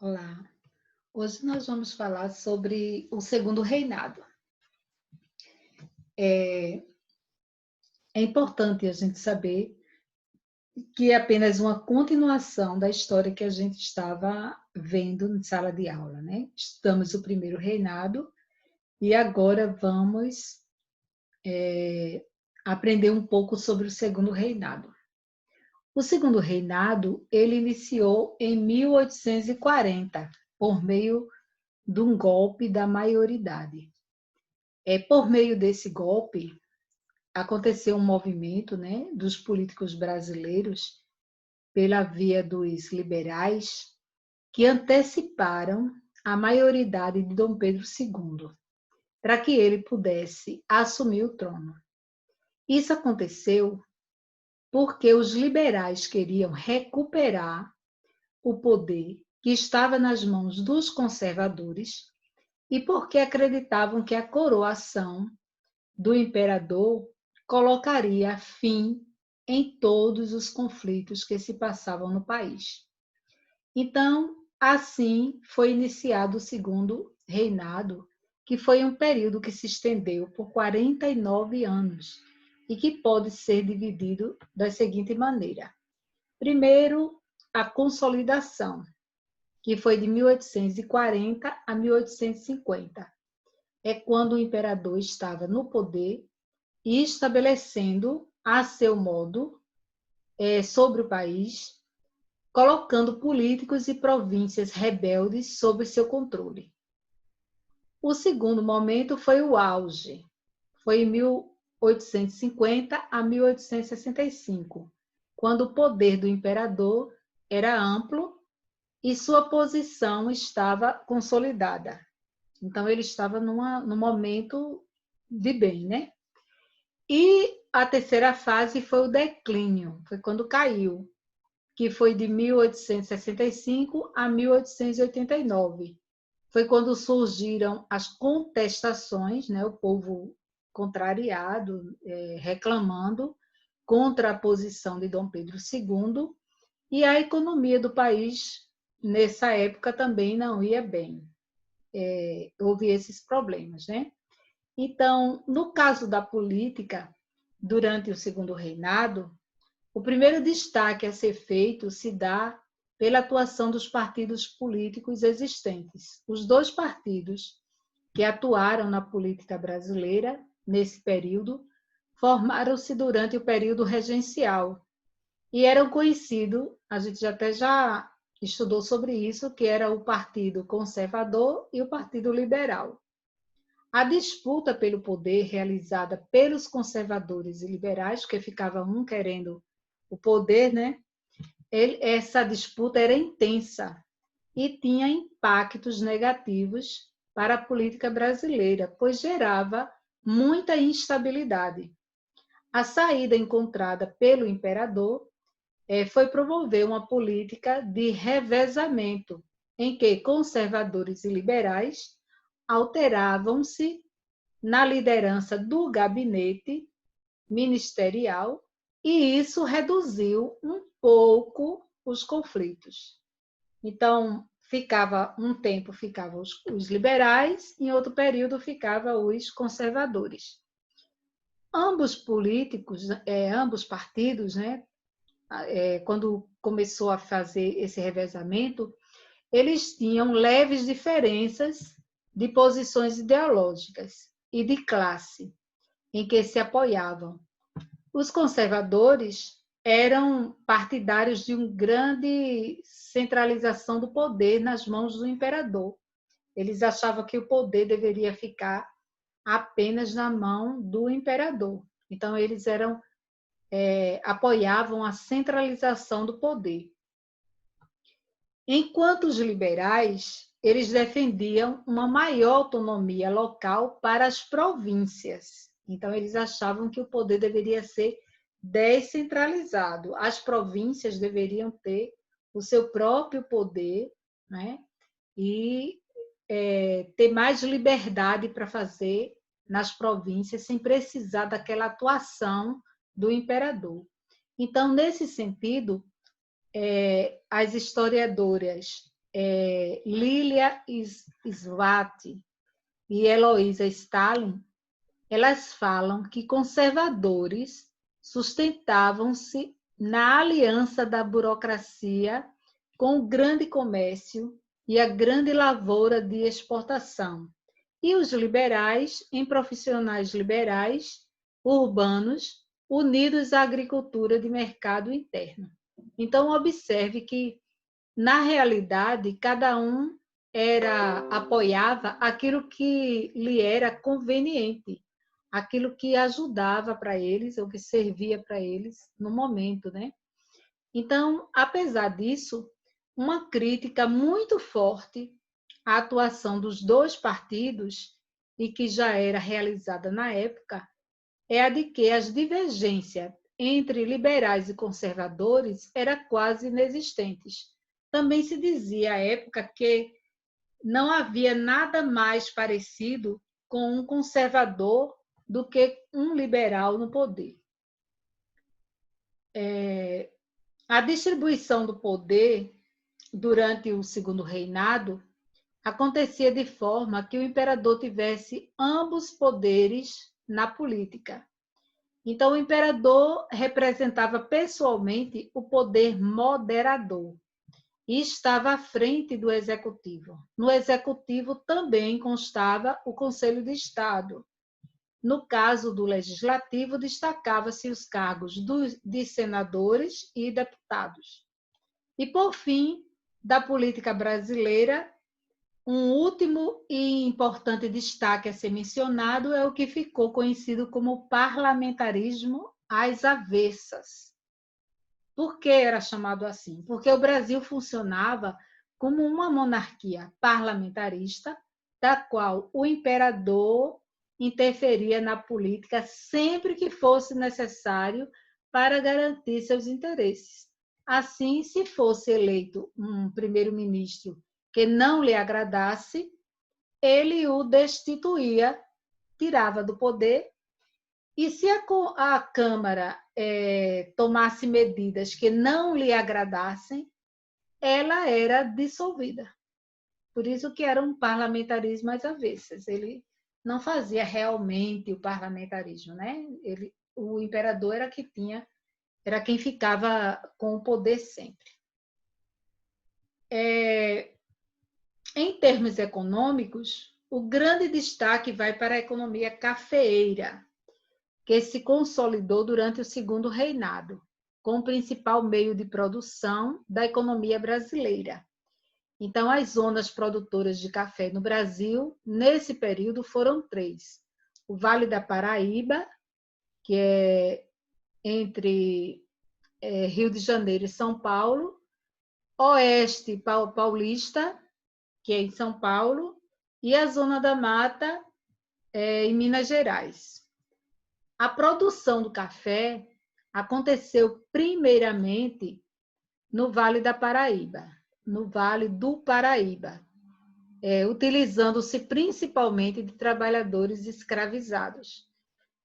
Olá, hoje nós vamos falar sobre o segundo reinado. É importante a gente saber que é apenas uma continuação da história que a gente estava vendo em sala de aula, né? Estamos no primeiro reinado e agora vamos aprender um pouco sobre o segundo reinado. O segundo reinado, ele iniciou em 1840, por meio de um golpe da maioridade. Por meio desse golpe, aconteceu um movimento, né, dos políticos brasileiros pela via dos liberais que anteciparam a maioridade de Dom Pedro II para que ele pudesse assumir o trono. Isso aconteceu porque os liberais queriam recuperar o poder que estava nas mãos dos conservadores e porque acreditavam que a coroação do imperador colocaria fim em todos os conflitos que se passavam no país. Então, assim foi iniciado o segundo reinado, que foi um período que se estendeu por 49 anos e que pode ser dividido da seguinte maneira. Primeiro, a consolidação, que foi de 1840 a 1850. É quando o imperador estava no poder e estabelecendo a seu modo sobre o país, colocando políticos e províncias rebeldes sob seu controle. O segundo momento foi o auge, foi em 1850 a 1865, quando o poder do imperador era amplo e sua posição estava consolidada. Então, ele estava num momento de bem, né? E a terceira fase foi o declínio, foi quando caiu, que foi de 1865 a 1889. Foi quando surgiram as contestações, né? O povo contrariado, reclamando contra a posição de Dom Pedro II, e a economia do país, nessa época, também não ia bem. Houve esses problemas, né? Então, no caso da política, durante o segundo reinado, o primeiro destaque a ser feito se dá pela atuação dos partidos políticos existentes. Os dois partidos que atuaram na política brasileira nesse período formaram-se durante o período regencial e eram conhecidos, a gente até já estudou sobre isso, que era o Partido Conservador e o Partido Liberal. A disputa pelo poder realizada pelos conservadores e liberais, porque ficava um querendo o poder, né? Essa disputa era intensa e tinha impactos negativos para a política brasileira, pois gerava muita instabilidade. A saída encontrada pelo imperador foi promover uma política de revezamento, em que conservadores e liberais alteravam-se na liderança do gabinete ministerial e isso reduziu um pouco os conflitos. Então, um tempo ficavam os liberais, em outro período ficavam os conservadores. Ambos políticos, ambos partidos, né, quando começou a fazer esse revezamento, eles tinham leves diferenças de posições ideológicas e de classe em que se apoiavam. Os conservadores eram partidários de uma grande centralização do poder nas mãos do imperador. Eles achavam que o poder deveria ficar apenas na mão do imperador. Então, eles apoiavam a centralização do poder. Enquanto os liberais, eles defendiam uma maior autonomia local para as províncias. Então, eles achavam que o poder deveria ser descentralizado. As províncias deveriam ter o seu próprio poder, né? E ter mais liberdade para fazer nas províncias sem precisar daquela atuação do imperador. Então, nesse sentido, as historiadoras Lilia Svati e Eloísa Stalin, elas falam que conservadores sustentavam-se na aliança da burocracia com o grande comércio e a grande lavoura de exportação, e os liberais em profissionais liberais, urbanos, unidos à agricultura de mercado interno. Então, observe que, na realidade, cada um apoiava aquilo que lhe era conveniente, aquilo que ajudava para eles, ou que servia para eles no momento, né? Então, apesar disso, uma crítica muito forte à atuação dos dois partidos, e que já era realizada na época, é a de que as divergências entre liberais e conservadores eram quase inexistentes. Também se dizia à época que não havia nada mais parecido com um conservador do que um liberal no poder. A distribuição do poder durante o Segundo Reinado acontecia de forma que o imperador tivesse ambos poderes na política. Então, o imperador representava pessoalmente o poder moderador e estava à frente do executivo. No executivo também constava o Conselho de Estado. No caso do legislativo, destacava-se os cargos de senadores e deputados. E, por fim, da política brasileira, um último e importante destaque a ser mencionado é o que ficou conhecido como parlamentarismo às avessas. Por que era chamado assim? Porque o Brasil funcionava como uma monarquia parlamentarista, da qual o imperador interferia na política sempre que fosse necessário para garantir seus interesses. Assim, se fosse eleito um primeiro-ministro que não lhe agradasse, ele o destituía, tirava do poder, e se a Câmara tomasse medidas que não lhe agradassem, ela era dissolvida. Por isso que era um parlamentarismo às avessas. Ele não fazia realmente o parlamentarismo, né? O imperador era quem ficava com o poder sempre. Em termos econômicos, o grande destaque vai para a economia cafeeira, que se consolidou durante o Segundo Reinado, como principal meio de produção da economia brasileira. Então, as zonas produtoras de café no Brasil, nesse período, foram 3. O Vale da Paraíba, que é entre Rio de Janeiro e São Paulo, Oeste Paulista, que é em São Paulo, e a Zona da Mata, em Minas Gerais. A produção do café aconteceu primeiramente no Vale da Paraíba, no Vale do Paraíba, utilizando-se principalmente de trabalhadores escravizados.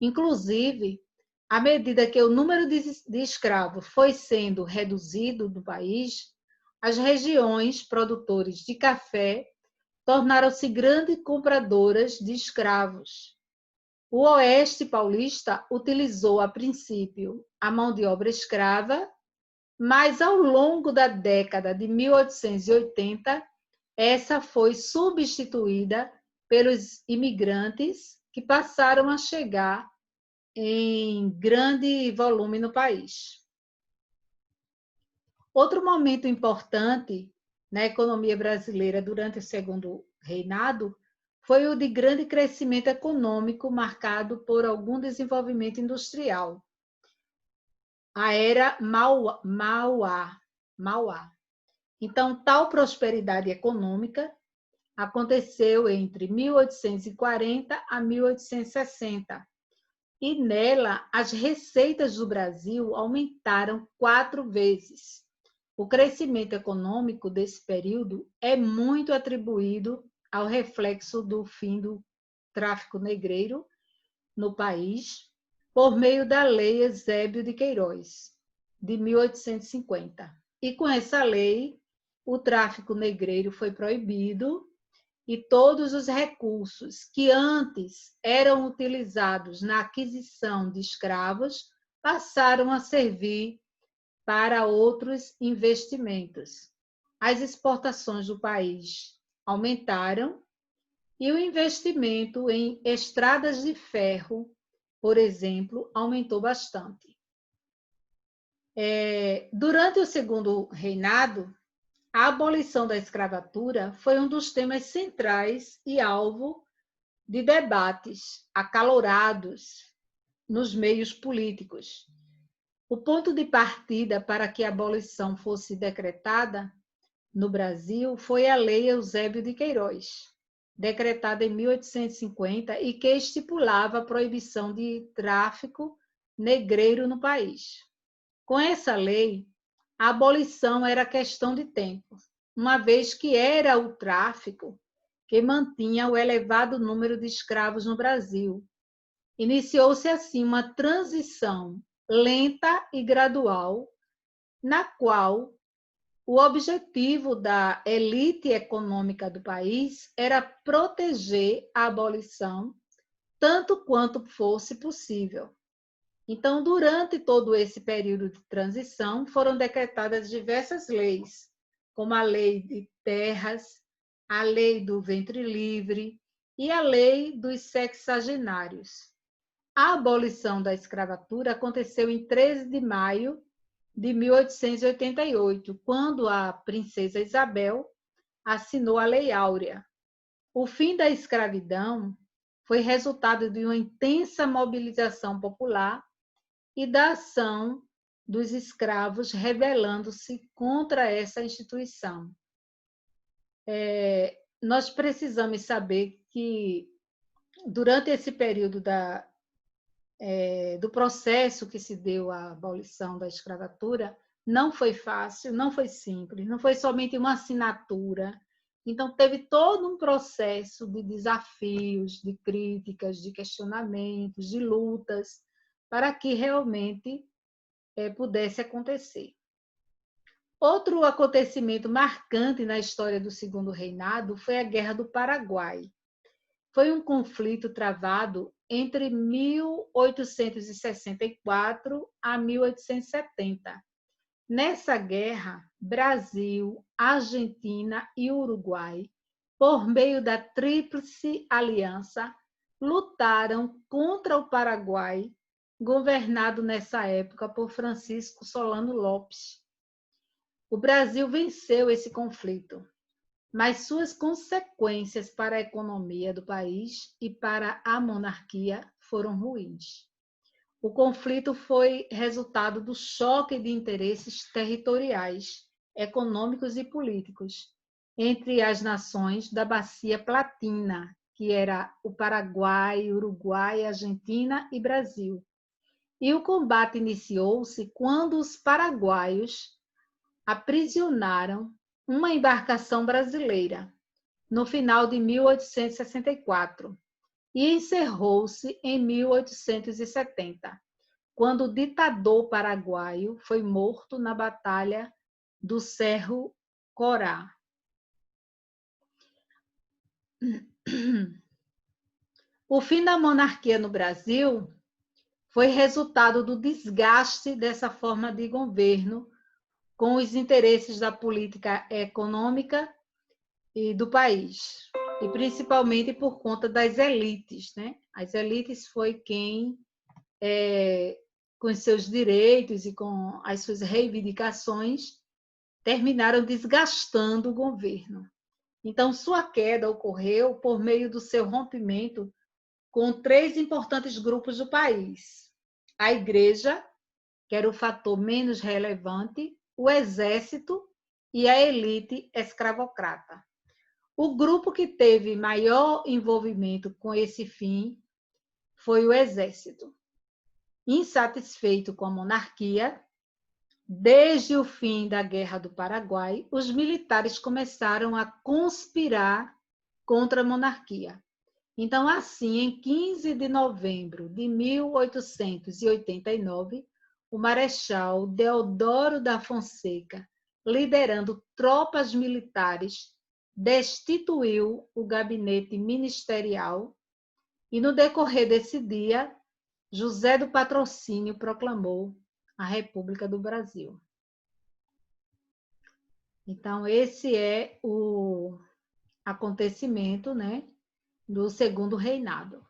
Inclusive, à medida que o número de escravos foi sendo reduzido no país, as regiões produtoras de café tornaram-se grandes compradoras de escravos. O Oeste Paulista utilizou, a princípio, a mão de obra escrava, mas, ao longo da década de 1880, essa foi substituída pelos imigrantes que passaram a chegar em grande volume no país. Outro momento importante na economia brasileira durante o Segundo Reinado foi o de grande crescimento econômico marcado por algum desenvolvimento industrial. A era Mauá. Então, tal prosperidade econômica aconteceu entre 1840 a 1860, e nela as receitas do Brasil aumentaram 4 vezes. O crescimento econômico desse período é muito atribuído ao reflexo do fim do tráfico negreiro no país, por meio da Lei Eusébio de Queiroz, de 1850. E com essa lei, o tráfico negreiro foi proibido e todos os recursos que antes eram utilizados na aquisição de escravos passaram a servir para outros investimentos. As exportações do país aumentaram e o investimento em estradas de ferro, por exemplo, aumentou bastante. Durante o segundo reinado, a abolição da escravatura foi um dos temas centrais e alvo de debates acalorados nos meios políticos. O ponto de partida para que a abolição fosse decretada no Brasil foi a Lei Eusébio de Queiroz, decretada em 1850 e que estipulava a proibição de tráfico negreiro no país. Com essa lei, a abolição era questão de tempo, uma vez que era o tráfico que mantinha o elevado número de escravos no Brasil. Iniciou-se assim uma transição lenta e gradual, na qual o objetivo da elite econômica do país era proteger a abolição tanto quanto fosse possível. Então, durante todo esse período de transição, foram decretadas diversas leis, como a Lei de Terras, a Lei do Ventre Livre e a Lei dos Sexagenários. A abolição da escravatura aconteceu em 13 de maio de 1888, quando a princesa Isabel assinou a Lei Áurea. O fim da escravidão foi resultado de uma intensa mobilização popular e da ação dos escravos rebelando-se contra essa instituição. Nós precisamos saber que, durante esse período do processo que se deu à abolição da escravatura, não foi fácil, não foi simples, não foi somente uma assinatura. Então, teve todo um processo de desafios, de críticas, de questionamentos, de lutas, para que realmente pudesse acontecer. Outro acontecimento marcante na história do Segundo Reinado foi a Guerra do Paraguai. Foi um conflito travado entre 1864 a 1870. Nessa guerra, Brasil, Argentina e Uruguai, por meio da Tríplice Aliança, lutaram contra o Paraguai, governado nessa época por Francisco Solano Lopes. O Brasil venceu esse conflito, mas suas consequências para a economia do país e para a monarquia foram ruins. O conflito foi resultado do choque de interesses territoriais, econômicos e políticos entre as nações da Bacia Platina, que era o Paraguai, Uruguai, Argentina e Brasil. E o combate iniciou-se quando os paraguaios aprisionaram uma embarcação brasileira no final de 1864 e encerrou-se em 1870, quando o ditador paraguaio foi morto na Batalha do Cerro Corá. O fim da monarquia no Brasil foi resultado do desgaste dessa forma de governo com os interesses da política econômica e do país, e principalmente por conta das elites, né? As elites foi quem, com os seus direitos e com as suas reivindicações, terminaram desgastando o governo. Então, sua queda ocorreu por meio do seu rompimento com 3 importantes grupos do país: a Igreja, que era o fator menos relevante, o Exército e a elite escravocrata. O grupo que teve maior envolvimento com esse fim foi o Exército. Insatisfeito com a monarquia, desde o fim da Guerra do Paraguai, os militares começaram a conspirar contra a monarquia. Então, assim, em 15 de novembro de 1889, o Marechal Deodoro da Fonseca liderando tropas militares, destituiu o gabinete ministerial e, no decorrer desse dia, José do Patrocínio proclamou a República do Brasil. Então, esse é o acontecimento, né, do Segundo Reinado.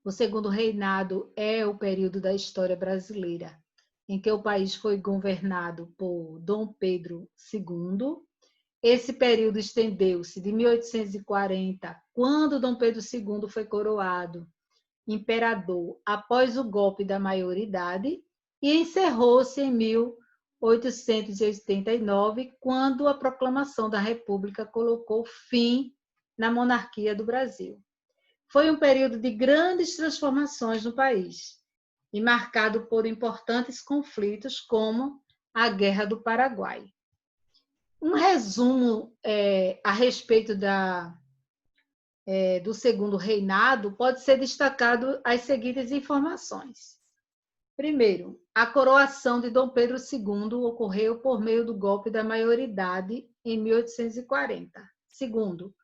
O Segundo Reinado é o período da história brasileira em que o país foi governado por Dom Pedro II. Esse período estendeu-se de 1840, quando Dom Pedro II foi coroado imperador após o golpe da maioridade, e encerrou-se em 1889, quando a proclamação da República colocou fim na monarquia do Brasil. Foi um período de grandes transformações no país e marcado por importantes conflitos, como a Guerra do Paraguai. Um resumo a respeito do Segundo Reinado pode ser destacado as seguintes informações. Primeiro, a coroação de Dom Pedro II ocorreu por meio do golpe da maioridade em 1840. Segundo,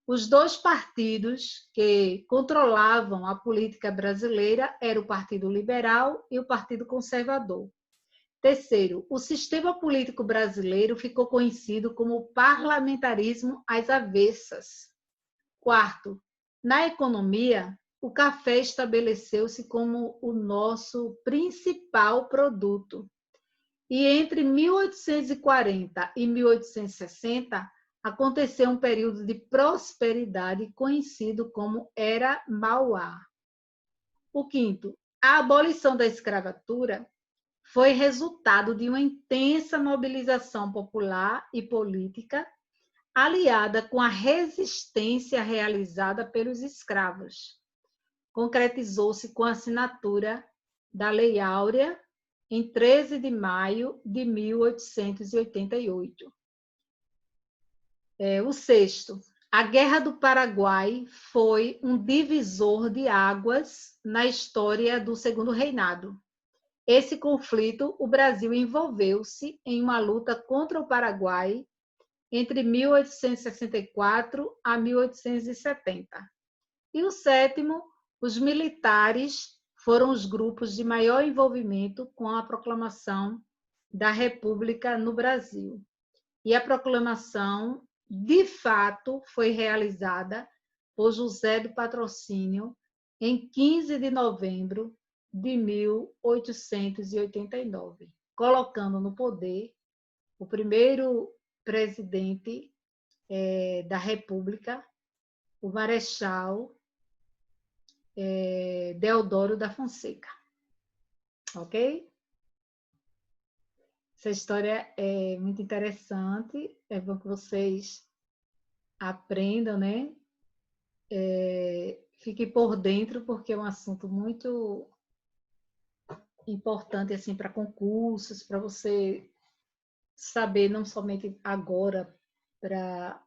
os dois partidos que controlavam a política brasileira eram o Partido Liberal e o Partido Conservador. Terceiro, o sistema político brasileiro ficou conhecido como parlamentarismo às avessas. Quarto, na economia, o café estabeleceu-se como o nosso principal produto. E entre 1840 e 1860, aconteceu um período de prosperidade conhecido como Era Mauá. O quinto, a abolição da escravatura foi resultado de uma intensa mobilização popular e política, aliada com a resistência realizada pelos escravos. Concretizou-se com a assinatura da Lei Áurea em 13 de maio de 1888. O sexto, a Guerra do Paraguai foi um divisor de águas na história do Segundo Reinado. Esse conflito, o Brasil envolveu-se em uma luta contra o Paraguai entre 1864 a 1870. E o sétimo, os militares foram os grupos de maior envolvimento com a proclamação da República no Brasil. E a proclamação, de fato, foi realizada por José do Patrocínio em 15 de novembro de 1889, colocando no poder o primeiro presidente da República, o Marechal Deodoro da Fonseca. Ok? Essa história é muito interessante, é bom que vocês aprendam, né? Fiquem por dentro, porque é um assunto muito importante assim, para concursos, para você saber não somente agora para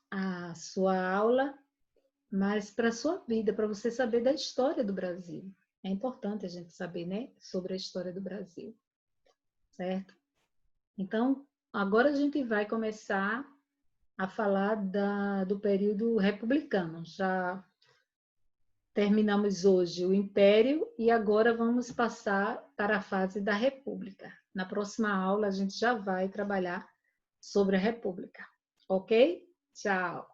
a sua aula, mas para a sua vida, para você saber da história do Brasil. É importante a gente saber, né, sobre a história do Brasil, certo? Então, agora a gente vai começar a falar do período republicano. Já terminamos hoje o Império e agora vamos passar para a fase da República. Na próxima aula, a gente já vai trabalhar sobre a República. Ok? Tchau!